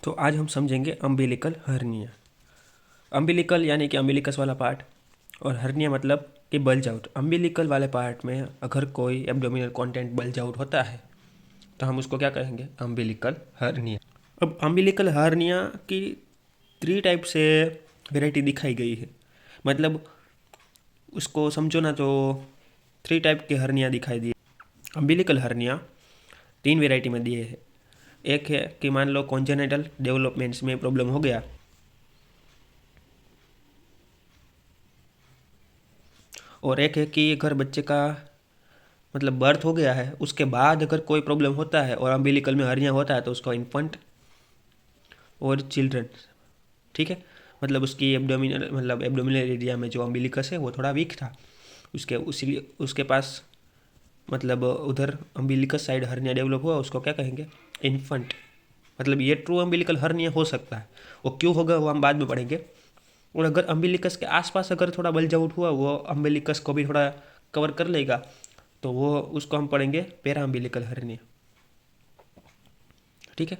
तो आज हम समझेंगे अम्बिलिकल हर्निया। अम्बिलिकल यानी कि अम्बिलिकस वाला पार्ट, और हर्निया मतलब कि बल्ज आउट। अम्बिलिकल वाले पार्ट में अगर कोई एब्डोमिनल कंटेंट बल्ज आउट होता है तो हम उसको क्या कहेंगे? Umbilical hernia. अब अम्बिलिकल हर्निया की 3 टाइप से वेराइटी दिखाई गई है। मतलब उसको समझो ना तो 3 टाइप के हर्निया दिखाई दिए। अम्बिलिकल हर्निया 3 वेराइटी में दिए हैं। एक है कि मान लो कॉन्जेनिटल डेवलपमेंट्स में प्रॉब्लम हो गया, और एक है कि अगर बच्चे का मतलब बर्थ हो गया है उसके बाद अगर कोई प्रॉब्लम होता है और अम्बिलिकल में हर्निया होता है तो उसको इन्फेंट और चिल्ड्रन, ठीक है। मतलब उसकी एब्डोमिनल एरिया में जो अम्बिलिकस है वो थोड़ा वीक था, उसके उसीलिए उसके पास मतलब उधर अम्बिलिकस साइड हर्निया डेवलप हुआ, उसको क्या कहेंगे? इन्फेंट। मतलब ये ट्रू अम्बिलिकल हर्निया हो सकता है। वो क्यों होगा वो हम बाद में पढ़ेंगे। और अगर अम्बिलिकस के आसपास अगर थोड़ा बल्ज आउट हुआ, वो अम्बिलिकस को भी थोड़ा कवर कर लेगा, तो वो उसको हम पढ़ेंगे पेरा अम्बिलिकल हर्निया, ठीक है।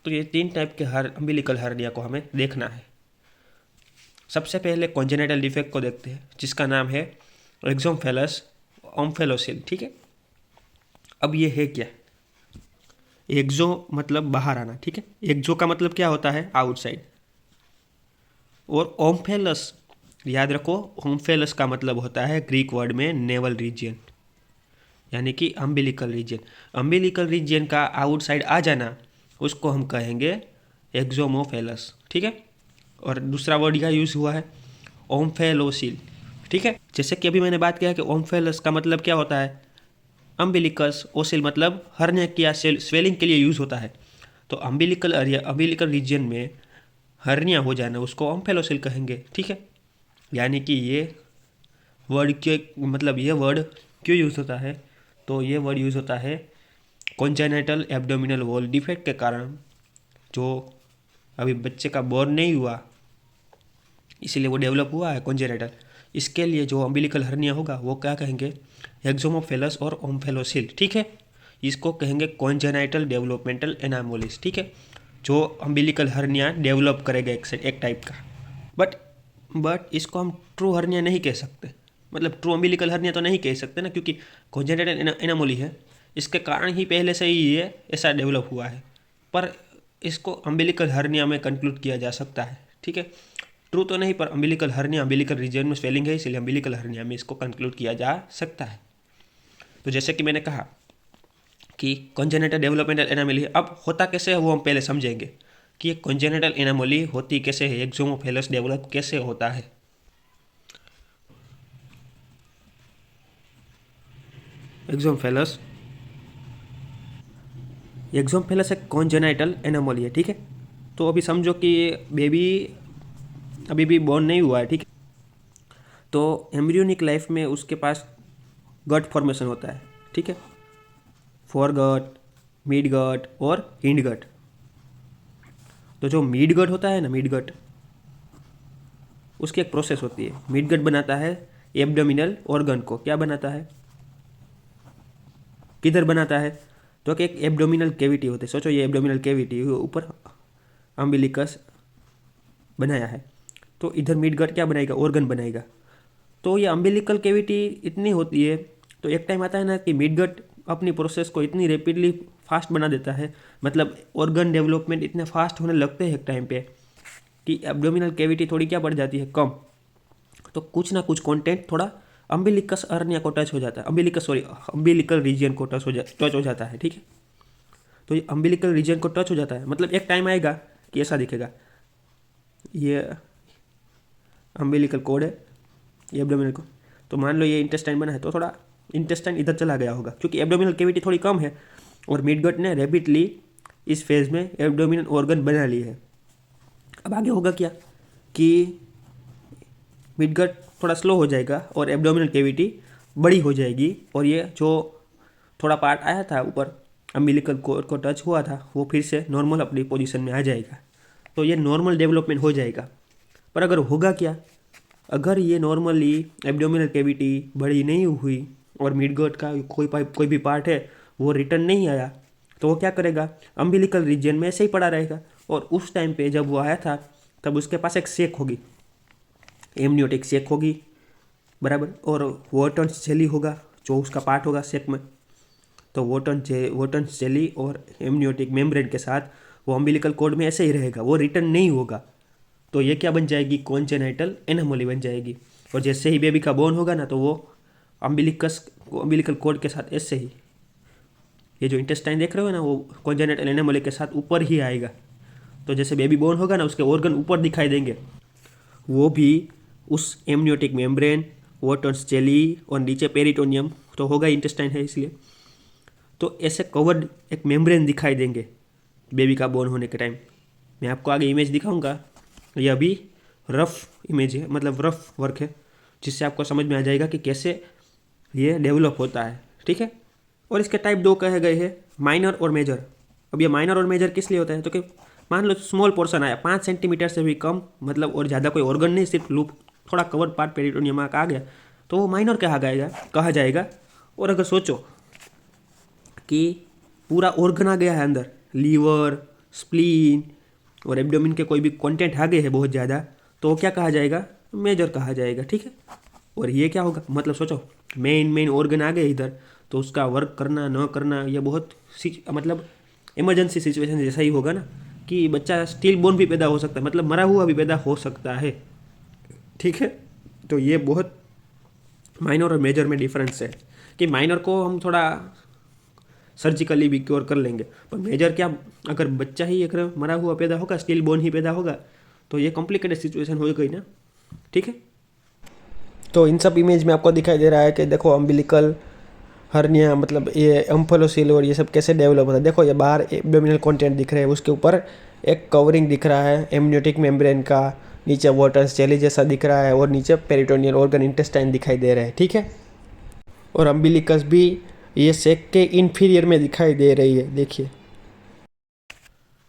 तो ये 3 टाइप के हर अम्बिलिकल हर्निया को हमें देखना है। सबसे पहले कॉन्जेनिटल डिफेक्ट को देखते हैं जिसका नाम है एक्सोम्फेलस ओम्फेलोसिल, ठीक है। अब ये है क्या? एक्सो मतलब बाहर आना, ठीक है। एक्सो का मतलब क्या होता है? आउटसाइड। और ओम्फेलस, याद रखो, ओम्फेलस का मतलब होता है ग्रीक वर्ड में नेवल रीजियन, यानी कि अम्बिलिकल रीजन। अम्बिलिकल रीजन का आउटसाइड आ जाना उसको हम कहेंगे एक्सोमोफेलस, ठीक है। और दूसरा वर्ड यहाँ यूज़ हुआ है ओम्फेलोसिल, ठीक है। जैसे कि अभी मैंने बात किया कि ओम्फेलस का मतलब क्या होता है? अम्बिलिकस। ओसिल मतलब हर्निया या स्वेलिंग के लिए यूज़ होता है। तो अम्बिलिकल रीजन में हर्निया हो जाना उसको ओम्फेलोसिल कहेंगे, ठीक है। यानी कि ये वर्ड के मतलब ये वर्ड क्यों यूज़ होता है? तो ये वर्ड यूज़ होता है कॉन्जेनिटल एब्डोमिनल वॉल डिफेक्ट के कारण, जो अभी बच्चे का बोर्न नहीं हुआ इसीलिए वो डेवलप हुआ है कॉन्जेनिटल। इसके लिए जो अम्बिलिकल हर्निया होगा वो क्या कहेंगे? एक्सोमोफेलस और ओम्फेलोसिल, ठीक है। इसको कहेंगे कॉन्जेनिटल डेवलपमेंटल एनामोलिस, ठीक है। जो अम्बिलिकल हर्निया डेवलप करेगा एक टाइप का। बट बट इसको हम ट्रू हर्निया नहीं कह सकते। मतलब ट्रू अम्बिलिकल हर्निया तो नहीं कह सकते ना, क्योंकि कॉन्जेनिटल एनामोली है, इसके कारण ही पहले से ही ये ऐसा डेवलप हुआ है। पर इसको अम्बिलिकल हर्निया में कंक्लूड किया जा सकता है, ठीक है। ट्रू तो नहीं, पर अम्बिलिकल हर्निया अम्बिलिकल रीजन में स्वेलिंग है इसलिए अम्बिलिकल हर्निया में इसको कंक्लूड किया जा सकता है। तो जैसे कि मैंने कहा कि कॉन्जेनिटल डेवलपमेंटल एनामोली, अब होता कैसे है वो हम पहले समझेंगे कि ये कॉन्जेनिटल एनामोली होती कैसे है, एक्सोमोफेलस डेवलप कैसे होता है। एक्सोम्फेलस एक्सोम्फेलस एक कॉन्जेनाइटल एनामोली है, ठीक है। तो अभी समझो कि बेबी अभी भी बॉर्न नहीं हुआ है, ठीक है। तो एम्ब्रियोनिक लाइफ में उसके पास गट फॉर्मेशन होता है, ठीक है। फोर गट, मिड गट और हिंड गट। तो जो मिड गट होता है ना, मिड गट, उसकी एक प्रोसेस होती है। मिड गट बनाता है एब्डोमिनल ऑर्गन को। क्या बनाता है? किधर बनाता है? तो कि एक एब्डोमिनल कैविटी होती है। सोचो ये एब्डोमिनल कैविटी ऊपर अम्बिलिकस बनाया है, तो इधर मिड गट क्या बनाएगा? ऑर्गन बनाएगा। तो ये अम्बिलिकल कैविटी इतनी होती है, तो एक टाइम आता है ना कि मिड गट अपनी प्रोसेस को इतनी रैपिडली फास्ट बना देता है, मतलब ऑर्गन डेवलपमेंट इतने फास्ट होने लगते हैं एक टाइम पे कि एब्डोमिनल कैविटी थोड़ी क्या बढ़ जाती है? कम। तो कुछ ना कुछ कंटेंट थोड़ा अम्बिलिकस अर्निया को टच हो जाता है, अम्बिलिकल रीजन को टच हो जाता है, ठीक है। तो ये अम्बिलिकल रीजन को टच हो जाता है, मतलब एक टाइम आएगा कि ऐसा दिखेगा, ये अम्बिलिकल कोड है, ये एब्डोमिनल को। तो मान लो ये इंटेस्टाइन बना है तो थोड़ा इंटेस्टाइन इधर चला गया होगा क्योंकि एब्डोमिनल कैविटी थोड़ी कम है, और मिडगट ने रैपिडली इस फेज में एब्डोमिनल ऑर्गन बना लिए है। अब आगे होगा क्या कि मिडगट थोड़ा स्लो हो जाएगा और एब्डोमिनल कैविटी बड़ी हो जाएगी, और ये जो थोड़ा पार्ट आया था ऊपर अम्बिलिकल कोड को टच हुआ था वो फिर से नॉर्मल अपनी पोजीशन में आ जाएगा। तो ये नॉर्मल डेवलपमेंट हो जाएगा। पर अगर होगा क्या? अगर ये नॉर्मली एब्डोमिनल कैविटी बड़ी नहीं हुई और मिडगट का कोई भी पार्ट है वो रिटर्न नहीं आया, तो वो क्या करेगा, अम्बिलिकल रीजन में ऐसे ही पड़ा रहेगा। और उस टाइम पे जब वो आया था तब उसके पास एक सेक होगी, एमनियोटिक सेक होगी, बराबर। और वोटन्स जेली होगा जो उसका पार्ट होगा सेक में। तो वोटन्स जेली और एमनियोटिक मेम्ब्रेन के साथ वो अम्बिलिकल कॉर्ड में ऐसे ही रहेगा, वो रिटर्न नहीं होगा। तो ये क्या बन जाएगी, कॉन्जेनाइटल एनोमली बन जाएगी। और जैसे ही बेबी का बोर्न होगा ना तो वो अम्बिलिकल कॉर्ड के साथ ऐसे ही, ये जो इंटेस्टाइन देख रहे हो ना, वो कॉन्जेनाइटल एनोमली के साथ ऊपर ही आएगा। तो जैसे बेबी बोर्न होगा ना उसके ऑर्गन ऊपर दिखाई देंगे, वो भी उस एमनियोटिक मेम्ब्रेन, वोटन्स जेली और नीचे पेरिटोनियम तो होगा, इंटेस्टाइन है इसलिए। तो ऐसे कवर्ड एक मेम्ब्रेन दिखाई देंगे बेबी का बोर्न होने के टाइम। मैं आपको आगे इमेज दिखाऊंगा, ये अभी रफ इमेज है, मतलब रफ वर्क है, जिससे आपको समझ में आ जाएगा कि कैसे ये डेवलप होता है, ठीक है। और इसके टाइप 2 कहे गए हैं, माइनर और मेजर। अब ये माइनर और मेजर किस लिए होता है, तो कि मान लो स्मॉल पोर्शन आया 5 सेंटीमीटर से भी कम, मतलब और ज़्यादा कोई ऑर्गन नहीं, सिर्फ लूप थोड़ा कवर्ड पार्ट पेरिटोनियम आ गया, तो वो माइनर कहा जाएगा। और अगर सोचो कि पूरा ऑर्गन आ गया है अंदर, लीवर, स्प्लीन और एब्डोमिन के कोई भी कंटेंट आ गए हैं बहुत ज़्यादा, तो वो क्या कहा जाएगा, मेजर कहा जाएगा, ठीक है। और ये क्या होगा, मतलब सोचो मेन ऑर्गन आ गए इधर, तो उसका वर्क करना न करना ये बहुत मतलब इमरजेंसी सिचुएशन जैसा ही होगा ना, कि बच्चा स्टिल बोर्न भी पैदा हो सकता है, मतलब मरा हुआ भी पैदा हो सकता है, ठीक है। तो ये बहुत माइनर और मेजर में डिफरेंस है, कि माइनर को हम थोड़ा सर्जिकली भी क्योर कर लेंगे, पर मेजर क्या, अगर बच्चा ही अगर मरा हुआ पैदा होगा, स्टिल बोर्न ही पैदा होगा, तो ये कॉम्प्लिकेटेड सिचुएशन हो गई ना, ठीक है। तो इन सब इमेज में आपको दिखाई दे रहा है कि देखो अम्बिलिकल हर्निया, मतलब ये एम्फोलोसिल और ये सब कैसे डेवलप होता है। देखो ये बाहर एब्डोमिनल कंटेंट दिख रहे हैं, उसके ऊपर एक कवरिंग दिख रहा है एमनियोटिक मेम्ब्रेन का, नीचे वाटर्स जेली जैसा दिख रहा है, और नीचे पेरिटोनियल ऑर्गन इंटेस्टाइन दिखाई दे रहा है, ठीक है। और अम्बिलिकस भी ये सेक के इन्फीरियर में दिखाई दे रही है, देखिए।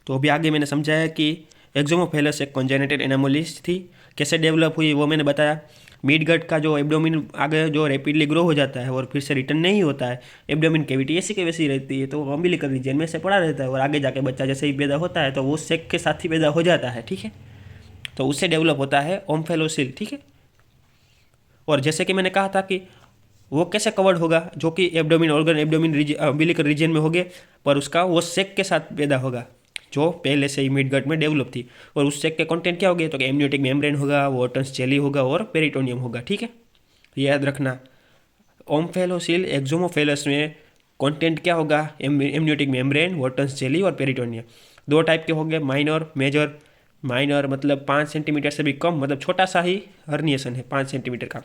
तो अभी आगे मैंने समझाया कि एक्सोमोफेलस एक कॉन्जेनिटल एनोमलीज थी, कैसे डेवलप हुई वो मैंने बताया। मिडगट का जो एब्डोमिन आगे जो रैपिडली ग्रो हो जाता है और फिर से रिटर्न नहीं होता है, एब्डोमिन कैविटी ऐसी की वैसी रहती है, तो अम्बिलिकल रीजन में से पड़ा रहता है, और आगे जाके बच्चा जैसे ही पैदा होता है तो वो सेक के साथ ही पैदा हो जाता है, ठीक है। तो उससे डेवलप होता है ओम्फेलोसिल, ठीक है। और जैसे कि मैंने कहा था कि वो कैसे कवर्ड होगा, जो कि abdomen organ abdomen umbilical region में होगे, पर उसका वो सेक के साथ पैदा होगा जो पहले से ही मिडगट में डेवलप थी। और उस सेक के कंटेंट क्या होंगे, तो एमनियोटिक मेम्ब्रेन होगा, वोटन्स जेली होगा और पेरिटोनियम होगा, ठीक है। याद रखना, ओम्फेलोसिल एक्सोमोफेलस में कंटेंट क्या होगा, एमनियोटिक मेम्ब्रेन, वोटन्स जेली और पेरिटोनियम। 2 टाइप के होंगे, माइनर मेजर। माइनर मतलब 5 सेंटीमीटर से भी कम, मतलब छोटा सा ही हर्निएशन है 5 सेंटीमीटर का,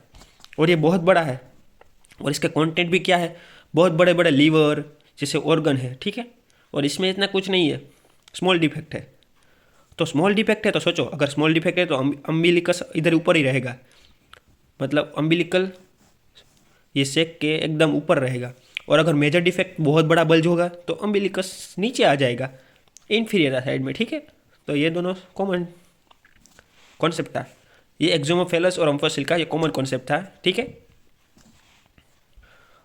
और ये बहुत बड़ा है। और इसके कंटेंट भी क्या है, बहुत बड़े बड़े लीवर जैसे ऑर्गन है, ठीक है। और इसमें इतना कुछ नहीं है, स्मॉल डिफेक्ट है। तो स्मॉल डिफेक्ट है तो सोचो, अगर स्मॉल डिफेक्ट है तो अम्बिलिकस इधर ऊपर ही रहेगा, मतलब अम्बिलिकल ये सेक के एकदम ऊपर रहेगा। और अगर मेजर डिफेक्ट बहुत बड़ा बल्ज होगा तो अम्बिलिकस नीचे आ जाएगा, इन्फीरियर साइड में, ठीक है। तो ये दोनों कॉमन कॉन्सेप्ट था, ये एक्सोमोफेलस और ओम्फोसिल का ये कॉमन कॉन्सेप्ट था, ठीक है।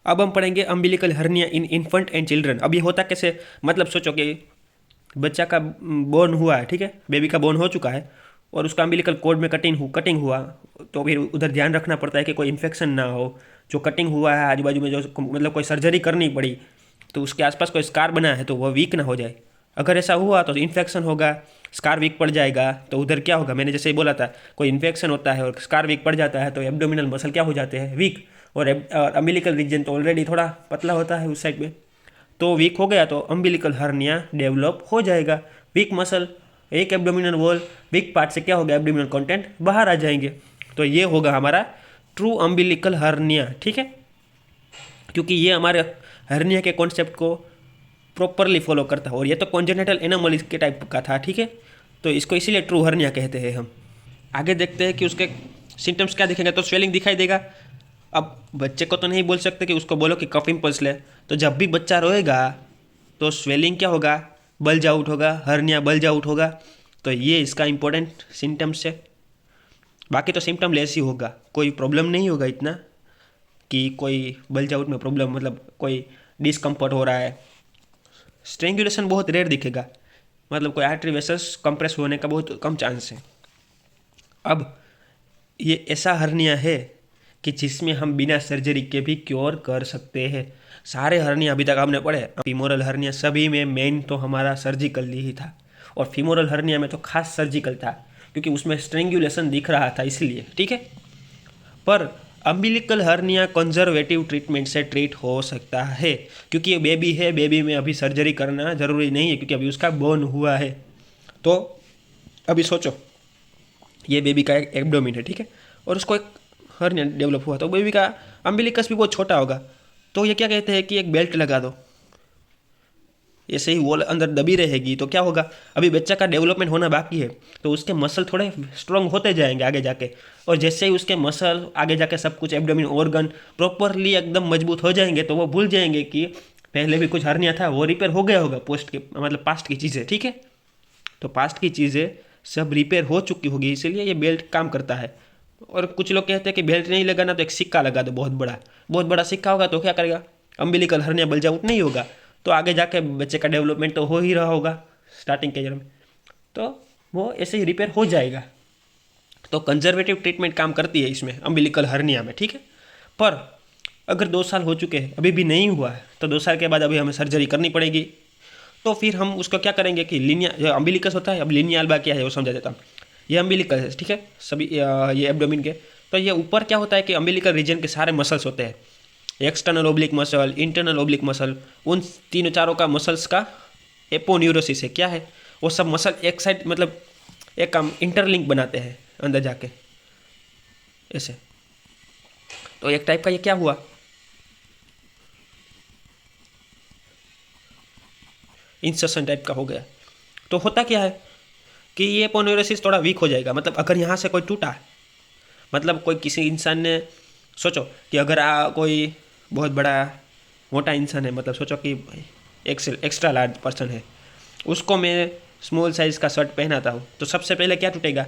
अब हम पढ़ेंगे umbilical hernia in infant and children. अब ये होता कैसे, मतलब सोचो कि बच्चा का बोर्न हुआ है, ठीक है, बेबी का बोर्न हो चुका है, और उसका अम्बिलिकल कॉर्ड में कटिंग हुआ, तो फिर उधर ध्यान रखना पड़ता है कि कोई इन्फेक्शन ना हो। जो कटिंग हुआ है आजू बाजू में, जो मतलब कोई सर्जरी करनी पड़ी, तो उसके आसपास कोई स्कार बना है तो वह वीक ना हो जाए। अगर ऐसा हुआ तो इन्फेक्शन होगा, स्कार वीक पड़ जाएगा, तो उधर क्या होगा, मैंने जैसे ही बोला था, कोई इन्फेक्शन होता है और स्कार वीक पड़ जाता है तो एब्डोमिनल मसल क्या हो जाते हैं, वीक। और अम्बिलिकल रीजन तो ऑलरेडी थोड़ा पतला होता है उस साइड में, तो वीक हो गया तो अम्बिलिकल हर्निया डेवलप हो जाएगा। वीक मसल, एक एब्डोमिनल वॉल, वीक पार्ट से क्या होगा, एब्डोमिनल कंटेंट बाहर आ जाएंगे। तो ये होगा हमारा ट्रू अम्बिलिकल हर्निया, ठीक है। क्योंकि ये हमारे हर्निया के कॉन्सेप्ट को प्रॉपरली फॉलो करता है, और ये तो कॉन्जेनिटल एनोमली के टाइप का था, ठीक है। तो इसको इसीलिए ट्रू हर्निया कहते हैं हम। आगे देखते हैं कि उसके सिम्टम्स क्या दिखेंगे। तो स्वेलिंग दिखाई देगा। अब बच्चे को तो नहीं बोल सकते कि उसको बोलो कि कफ इम्पल्स ले, तो जब भी बच्चा रोएगा तो स्वेलिंग क्या होगा, बल्ज आउट होगा, हर्निया बल्ज आउट होगा। तो ये इसका इंपॉर्टेंट सिम्टम्स है। बाकी तो सिम्टम लेस ही होगा, कोई प्रॉब्लम नहीं होगा इतना कि कोई बल्ज आउट में प्रॉब्लम, मतलब कोई डिस्कम्फर्ट हो रहा है, स्ट्रेंगुलेशन बहुत रेयर दिखेगा, मतलब कोई आर्टरी वेसल्स कंप्रेस होने का बहुत कम चांस है। अब ये ऐसा हर्निया है कि जिसमें हम बिना सर्जरी के भी क्योर कर सकते हैं। सारे हर्निया अभी तक हमने पढ़े, फीमोरल हर्निया सभी में मेन तो हमारा सर्जिकल ही था, और फीमोरल हर्निया में तो खास सर्जिकल था क्योंकि उसमें स्ट्रेंगुलेशन दिख रहा था इसलिए, ठीक है। पर अम्बिलिकल हर्निया कंजर्वेटिव ट्रीटमेंट से ट्रीट हो सकता है, क्योंकि ये बेबी है, बेबी में अभी सर्जरी करना ज़रूरी नहीं है क्योंकि अभी उसका बोर्न हुआ है। तो अभी सोचो, ये बेबी का एक एब्डोमिन है, ठीक है, और उसको एक हर्निया डेवलप हुआ, तो बेबी का अम्बिलिकस भी बहुत छोटा होगा, तो ये क्या कहते हैं कि एक बेल्ट लगा दो, ऐसे ही वो अंदर दबी रहेगी तो क्या होगा, अभी बच्चा का डेवलपमेंट होना बाकी है, तो उसके मसल थोड़े स्ट्रॉन्ग होते जाएंगे आगे जाके, और जैसे ही उसके मसल आगे जाके सब कुछ एब्डोमिन ऑर्गन प्रॉपरली एकदम मजबूत हो जाएंगे, तो वो भूल जाएंगे कि पहले भी कुछ हर्निया था, वो रिपेयर हो गया होगा, पोस्ट के मतलब पास्ट की चीज़ें, ठीक है। तो पास्ट की चीज़ें सब रिपेयर हो चुकी होगी, इसीलिए ये बेल्ट काम करता है। और कुछ लोग कहते हैं कि बेल्ट नहीं लगाना तो एक सिक्का लगा दो, बहुत बड़ा सिक्का होगा तो क्या करेगा, अम्बिलिकल हर्निया बल्ज आउट नहीं होगा, तो आगे जाके बच्चे का डेवलपमेंट तो हो ही रहा होगा स्टार्टिंग के ईयर में, तो वो ऐसे ही रिपेयर हो जाएगा। तो कंजर्वेटिव ट्रीटमेंट काम करती है इसमें अम्बिलिकल हर्निया में, ठीक है। पर अगर 2 साल हो चुके हैं अभी भी नहीं हुआ है, तो 2 साल के बाद अभी हमें सर्जरी करनी पड़ेगी। तो फिर हम उसको क्या करेंगे कि लिनिया जो अम्बिलिकस होता है, अब लिनिया अल्बा क्या है वो समझा देता हूँ। ये अम्बिलिकस है, ठीक है, सभी ये एब्डोमिन के, तो ये ऊपर क्या होता है कि अम्बिलिकल रीजन के सारे मसल्स होते हैं, external oblique muscle, internal oblique muscle, उन तीनों चारों का मसल्स का एपोन्यूरोसिस है, क्या है वो सब मसल एक साइड मतलब एक इंटरलिंक बनाते हैं अंदर जाके ऐसे। तो एक टाइप का ये क्या हुआ, इंसर्शन टाइप का हो गया। तो होता क्या है कि ये एपोन्यूरोसिस थोड़ा वीक हो जाएगा, मतलब अगर यहाँ से कोई टूटा, मतलब कोई किसी इंसान ने, सोचो कि अगर कोई बहुत बड़ा मोटा इंसान है, मतलब सोचो कि एक्स्ट्रा लार्ज पर्सन है, उसको मैं स्मॉल साइज़ का शर्ट पहनाता हूँ, तो सबसे पहले क्या टूटेगा,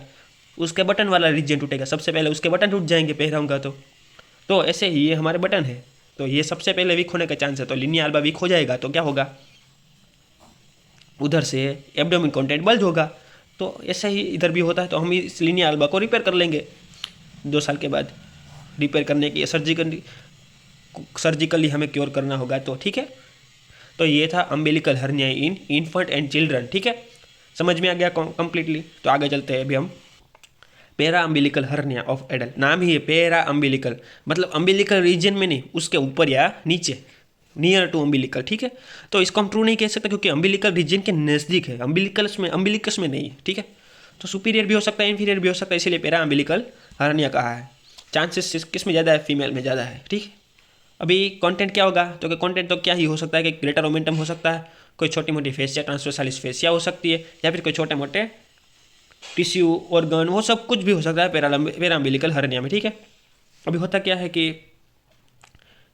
उसके बटन वाला रीजन टूटेगा, सबसे पहले उसके बटन टूट जाएंगे पहनाऊँगा तो ऐसे ही ये हमारे बटन है, तो ये सबसे पहले वीक होने का चांस है, तो लिनिया अल्बा वीक हो जाएगा तो क्या होगा, उधर से एब्डोमिन कंटेंट बल्ज होगा। तो ऐसा ही इधर भी होता है, तो हम इस लिनिया अल्बा को रिपेयर कर लेंगे 2 साल के बाद। रिपेयर करने की सर्जिकली हमें क्योर करना होगा, तो ठीक है। तो ये था umbilical hernia in infant and children, ठीक है, समझ में आ गया कंप्लीटली। तो आगे चलते हैं अभी हम पेरा अम्बिलिकल हर्निया ऑफ एडल्ट, नाम ही है पेरा अम्बिलिकल, मतलब अम्बिलिकल रीजन में नहीं, उसके ऊपर या नीचे, नियर टू अम्बिलिकल, ठीक है। तो इसको हम ट्रू नहीं कह सकते क्योंकि अम्बिलिकल रीजन के नज़दीक है, अम्बिलिकस में नहीं है, ठीक है। तो सुपीरियर भी हो सकता है, इंफीरियर भी हो सकता है, इसीलिए पेरा अम्बिलिकल हर्निया कहा है। चांसेस किस में ज़्यादा है, फीमेल में ज़्यादा है, ठीक है। अभी कंटेंट क्या होगा, तो कंटेंट तो क्या ही हो सकता है कि ग्रेटर मोमेंटम हो सकता है, कोई छोटी मोटी फेसिया ट्रांसवर्सालिस फेसिया हो सकती है, या फिर कोई छोटे मोटे टिश्यू ऑर्गन, वो सब कुछ भी हो सकता है पेरा अम्बिलिकल हर्निया में, ठीक है। अभी होता क्या है कि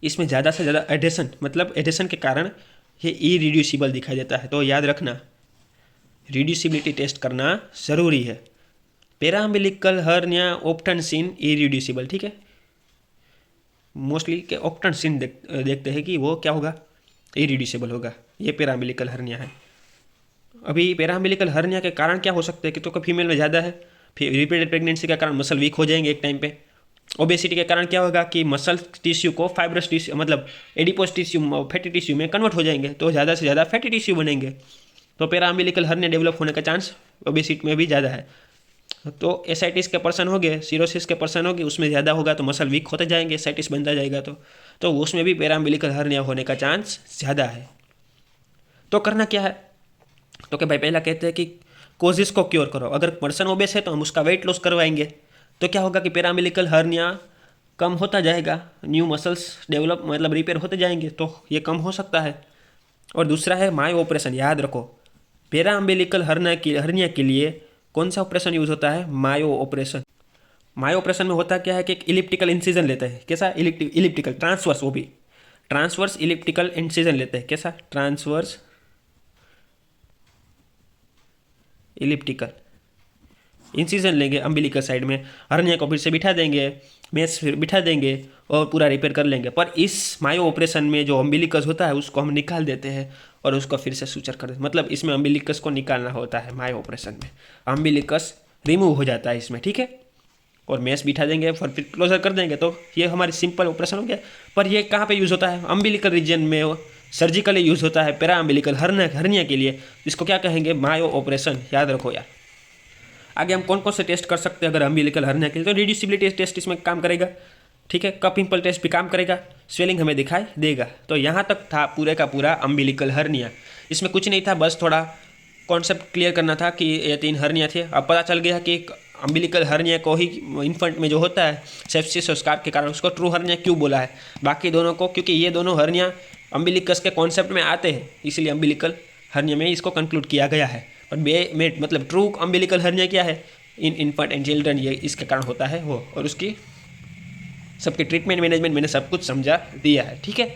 इसमें ज़्यादा से ज़्यादा एडेशन, मतलब एडेशन के कारण ये इरिड्यूसिबल दिखाई देता है, तो याद रखना रिड्यूसिबिलिटी टेस्ट करना ज़रूरी है। पेरा अम्बिलिकल हर्निया ऑप्टन सीन इरिड्यूसिबल, ठीक है, मोस्टली के ऑप्टन सीन देखते हैं कि वो क्या होगा, इरिड्यूसिबल होगा, ये पेरा अम्बिलिकल हर्निया है। अभी पेरा अम्बिलिकल हर्निया के कारण क्या हो सकते हैं कि तो फीमेल में ज़्यादा है, फिर रिपीटेड प्रेगनेंसी के कारण मसल वीक हो जाएंगे एक टाइम पे। ओबेसिटी के कारण क्या होगा कि मसल टिश्यू को फाइब्रस टिश्यू मतलब एडिपोस टिश्यू फैटी टिश्यू में कन्वर्ट हो जाएंगे, तो ज़्यादा से ज़्यादा फैटी टिश्यू बनेंगे, तो पेरा अम्बिलिकल हर्निया डेवलप होने का चांस ओबेसिटी में भी ज़्यादा है। तो एसाइटिस के पर्सन हो गए, सिरोसिस के पर्सन हो गए, उसमें ज़्यादा होगा तो मसल वीक होते जाएंगे, एसाइटिस बनता जाएगा, तो उसमें भी पेरा अम्बिलिकल हर्निया होने का चांस ज़्यादा है। तो करना क्या है, तो कि भाई पहला कहते हैं कि कोजिस को क्योर करो, अगर पर्सन ओबेस है तो हम उसका वेट लॉस करवाएंगे, तो क्या होगा कि पेरा अम्बिलिकल हर्निया कम होता जाएगा, न्यू मसल्स डेवलप मतलब रिपेयर होते जाएंगे, तो ये कम हो सकता है। और दूसरा है मायो ऑपरेशन, याद रखो पेरा अम्बिलिकल हर्निया के लिए कौन सा ऑपरेशन यूज़ होता है, मायो ऑपरेशन। मायो ऑपरेशन में होता क्या है कि एक इलिप्टिकल इंसिजन लेते हैं, कैसा इलिप्टिकल ट्रांसवर्स, वो भी ट्रांसवर्स इलिप्टिकल इंसिजन लेते हैं, कैसा ट्रांसवर्स इलिप्टिकल इंसिजन लेंगे अम्बिलिकल साइड में, हर्निया को फिर से बिठा देंगे, मेस फिर बिठा देंगे और पूरा रिपेयर कर लेंगे। पर इस मायो ऑपरेशन में जो अम्बिलिकस होता है उसको हम निकाल देते हैं और उसको फिर से सूचर कर देते, मतलब इसमें अम्बिलिकस को निकालना होता है मायो ऑपरेशन में, अम्बिलिकस रिमूव हो जाता है इसमें, ठीक है। और मैश बिठा देंगे और फिर क्लोजर कर देंगे, तो ये हमारी सिंपल ऑपरेशन हो गया। पर ये कहाँ पे यूज़ होता है? अम्बिलिकल रीजन में सर्जिकली यूज़ होता है, पेरा अम्बिलिकल हर्निया के लिए, इसको क्या कहेंगे? मायो ऑपरेशन, याद रखो यार। आगे हम कौन कौन से टेस्ट कर सकते हैं अगर अम्बिलिकल हर्निया के लिए? तो रिड्यूसिबिलिटी टेस्ट इसमें काम करेगा, ठीक है। कप पिंपल टेस्ट भी काम करेगा, स्वेलिंग हमें दिखाई देगा। तो यहाँ तक था पूरे का पूरा अम्बिलिकल हर्निया। इसमें कुछ नहीं था, बस थोड़ा कॉन्सेप्ट क्लियर करना था कि ये 3 हर्निया थे। अब पता चल गया कि अम्बिलिकल हर्निया को ही इन्फेंट में जो होता है सेप्सिस और स्कार के कारण उसको ट्रू हर्निया क्यों बोला है, बाकी दोनों को, क्योंकि ये दोनों हर्निया अम्बिलिकस के कॉन्सेप्ट में आते हैं, इसलिए अम्बिलिकल हर्निया में इसको कंक्लूड किया गया है। पर में मतलब ट्रू अम्बिलिकल हर्निया क्या है इन इन्फेंट एंड चिल्ड्रन, ये इसके कारण होता है वो, और उसकी सबके ट्रीटमेंट मैनेजमेंट मैंने सब कुछ समझा दिया है, ठीक है।